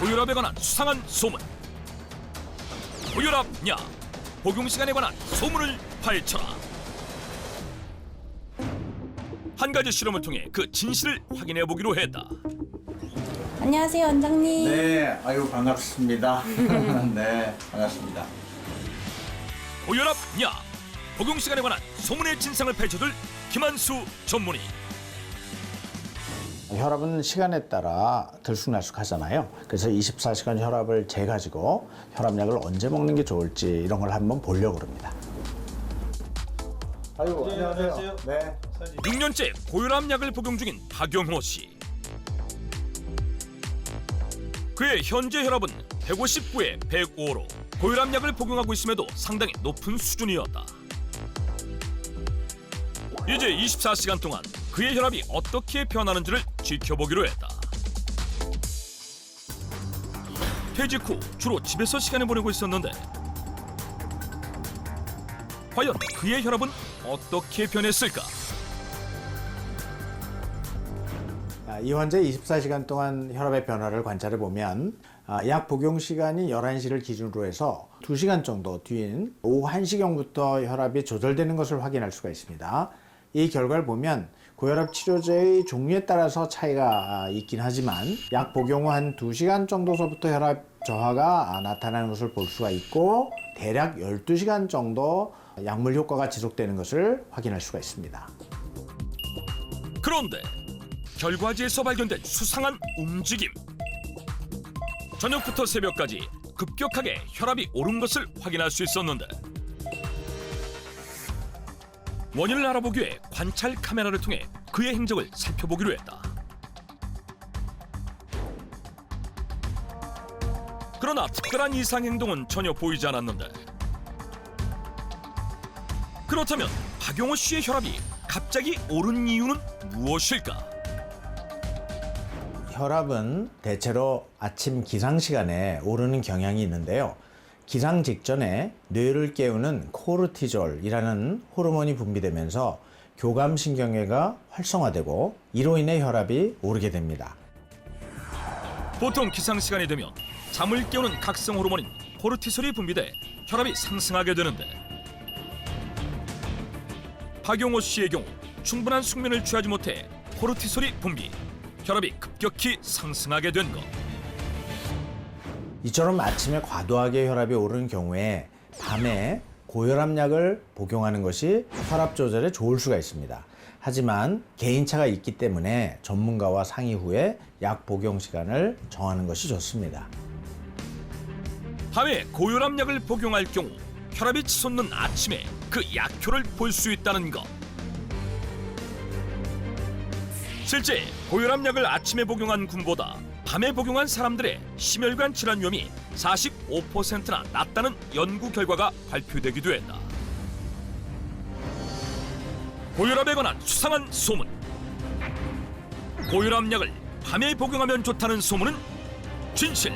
고혈압에 관한 수상한 소문. 고혈압 약 복용 시간에 관한 소문을 파헤쳐라. 한 가지 실험을 통해 그 진실을 확인해 보기로 했다. 안녕하세요, 원장님. 네, 아유 반갑습니다. 네, 반갑습니다. 고혈압 약 복용 시간에 관한 소문의 진상을 파헤쳐줄 김한수 전문의. 혈압은 시간에 따라 들쑥날쑥하잖아요. 그래서 24시간 혈압을 재가지고 혈압약을 언제 먹는 게 좋을지 이런 걸 한번 보려고 합니다. 아유, 안녕하세요. 네. 6년째 고혈압 약을 복용 중인 박용호 씨. 그의 현재 혈압은 159에 105로 고혈압 약을 복용하고 있음에도 상당히 높은 수준이었다. 이제 24시간 동안 그의 혈압이 어떻게 변하는지를 지켜보기로 했다. 퇴직 후 주로 집에서 시간을 보내고 있었는데 과연 그의 혈압은 어떻게 변했을까? 이 환자 24시간 동안 혈압의 변화를 관찰해 보면 약 복용 시간이 11시를 기준으로 해서 2시간 정도 뒤인 오후 1시경부터 혈압이 조절되는 것을 확인할 수가 있습니다. 이 결과를 보면 고혈압 치료제의 종류에 따라서 차이가 있긴 하지만 약 복용 후 한 2시간 정도서부터 혈압 저하가 나타나는 것을 볼 수가 있고 대략 12시간 정도 약물 효과가 지속되는 것을 확인할 수가 있습니다. 그런데 결과지에서 발견된 수상한 움직임. 저녁부터 새벽까지 급격하게 혈압이 오른 것을 확인할 수 있었는데 원인을 알아보기 위해 관찰 카메라를 통해 그의 행적을 살펴보기로 했다. 그러나 특별한 이상 행동은 전혀 보이지 않았는데 그렇다면 박용호 씨의 혈압이 갑자기 오른 이유는 무엇일까? 혈압은 대체로 아침 기상 시간에 오르는 경향이 있는데요. 기상 직전에 뇌를 깨우는 코르티졸이라는 호르몬이 분비되면서 교감신경계가 활성화되고 이로 인해 혈압이 오르게 됩니다. 보통 기상 시간이 되면 잠을 깨우는 각성 호르몬인 코르티솔이 분비돼 혈압이 상승하게 되는데 박용호 씨의 경우 충분한 숙면을 취하지 못해 코르티솔이 분비, 혈압이 급격히 상승하게 된 것. 이처럼 아침에 과도하게 혈압이 오르는 경우에 밤에 고혈압약을 복용하는 것이 혈압 조절에 좋을 수가 있습니다. 하지만 개인차가 있기 때문에 전문가와 상의 후에 약 복용 시간을 정하는 것이 좋습니다. 밤에 고혈압약을 복용할 경우 혈압이 치솟는 아침에 그 약효를 볼 수 있다는 것. 실제 고혈압약을 아침에 복용한 군보다 밤에 복용한 사람들의 심혈관 질환 위험이 45%나 낮다는 연구 결과가 발표되기도 했다. 고혈압에 관한 수상한 소문. 고혈압약을 밤에 복용하면 좋다는 소문은 진실.